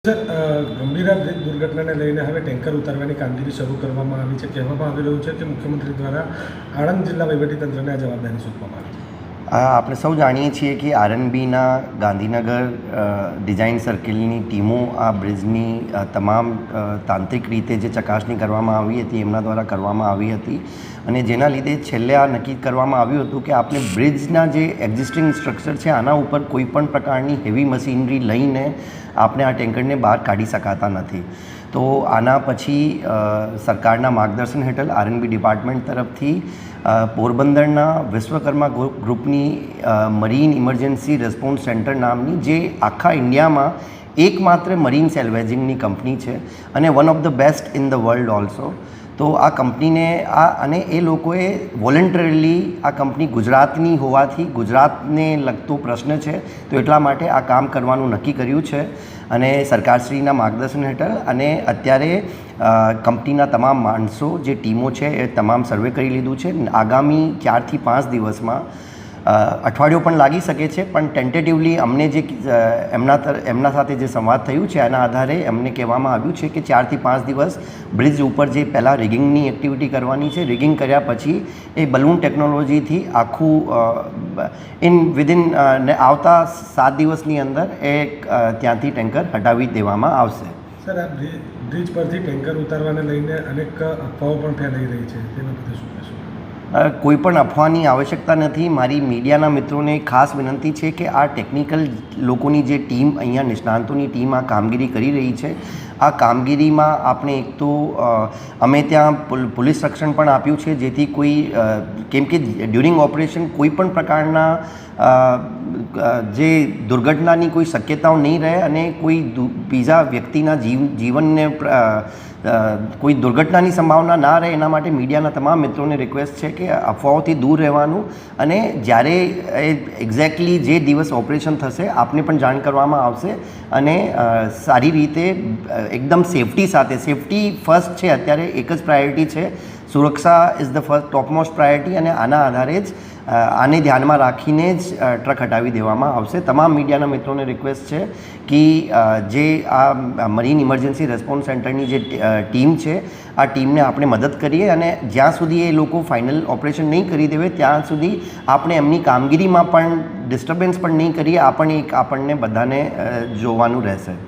Sir, Gambhira bridge દુર્ઘટનાને લઈને હવે tanker ઉતારવાની કામગીરી શરૂ કરવામાં આવી છે. કહેવામાં આવી રહ્યું છે કે મુખ્યમંત્રી દ્વારા આણંદ જિલ્લા વહીવટીતંત્રને આ જવાબદારી સોંપવામાં આવી છે. આપણે સૌ જાણીએ છીએ કે આરએનબીના ગાંધીનગર ડિઝાઇન સર્કલની ટીમો આ બ્રિજની તમામ તાંત્રિક રીતે જે ચકાસણી કરવામાં આવી હતી એમના દ્વારા કરવામાં આવી હતી અને જેના લીધે છેલ્લે આ નક્કી કરવામાં આવ્યું હતું કે આપણે બ્રિજના જે એક્ઝિસ્ટિંગ સ્ટ્રક્ચર છે આના ઉપર કોઈપણ પ્રકારની હેવી મશીનરી લઈને આપણે આ ટેન્કરને બહાર કાઢી શકાતા નથી. તો આના પછી સરકારના માર્ગદર્શન હેઠળ આરએનબી ડિપાર્ટમેન્ટ તરફથી પોરબંદરના વિશ્વકર્મા ગ્રુપની મરીન ઇમરજન્સી રિસ્પોન્સ સેન્ટર નામની જે આખા ઇન્ડિયામાં એકમાત્ર મરીન સેલ્વેજિંગની કંપની છે અને one of the best in the world also. તો આ કંપનીને અને એ લોકોએ વોલન્ટરીલી આ કંપની ગુજરાતની હોવાથી ગુજરાતને લગતો પ્રશ્ન છે તો એટલા માટે આ કામ કરવાનું નક્કી કર્યું છે અને સરકારશ્રીના માર્ગદર્શન હેઠળ અને અત્યારે કંપનીના તમામ માણસો જે ટીમો છે એ તમામ સર્વે કરી લીધું છે. આગામી 4 થી 5 દિવસમાં અઠવાડિયું પણ લાગી શકે છે પણ ટેન્ટેટિવલી અમને જે એમના સાથે જે સંવાદ થયું છે એના આધારે એમને કહેવામાં આવ્યું છે કે 4 થી 5 દિવસ બ્રિજ ઉપર જે પહેલાં રિગિંગની એક્ટિવિટી કરવાની છે, રિગિંગ કર્યા પછી એ બલૂન ટેકનોલોજીથી આખું વિધિન આવતા 7 દિવસની અંદર એ ત્યાંથી ટેન્કર હટાવી દેવામાં આવશે. સર, આ બ્રિજ પરથી ટેન્કર ઉતારવાને લઈને અનેક અફવાઓ પણ ફેલાઈ રહી છે, તેના બધે શું કહેશો? કોઈ પણ અફવાની આવશ્યકતા નથી. મારી મીડિયાના મિત્રોને ખાસ વિનંતી છે કે આ ટેકનિકલ લોકોની જે ટીમ અહીંયા નિષ્ણાંતોની ટીમ આ કામગીરી કરી રહી છે આ કામગીરીમાં આપણે એક તો અમે ત્યાં પોલીસ રક્ષણ પણ આપ્યું છે જેથી કોઈ કેમ કે ડ્યુરિંગ ઓપરેશન કોઈ પણ પ્રકારના જે દુર્ઘટનાની કોઈ શક્યતાઓ નહીં રહે અને કોઈ બીજા વ્યક્તિના જીવનને કોઈ દુર્ઘટનાની સંભાવના ના રહે એના માટે મીડિયાના તમામ મિત્રોને રિક્વેસ્ટ છે કે અફવાઓથી દૂર રહેવાનું અને જ્યારે એક્ઝેક્ટલી જે દિવસ ઓપરેશન થશે આપને પણ જાણ કરવામાં આવશે અને સારી રીતે એકદમ સેફટી સાથે, સેફટી ફર્સ્ટ છે અત્યારે, એક જ પ્રાયોરિટી છે. સુરક્ષા is the first topmost priority અને આના આધારે જ આને ધ્યાનમાં રાખીને જ ટ્રક હટાવી દેવામાં આવશે. તમામ મીડિયાના મિત્રોને રિક્વેસ્ટ છે કે જે આ મરીન ઇમરજન્સી રિસ્પોન્સ સેન્ટરની જે ટીમ છે આ ટીમને આપણે મદદ કરીએ અને જ્યાં સુધી એ લોકો ફાઇનલ ઓપરેશન નહીં કરી દેવે ત્યાં સુધી આપણે એમની કામગીરીમાં પણ ડિસ્ટર્બન્સ પણ નહીં કરીએ. આપણને બધાને જોવાનું રહેશે.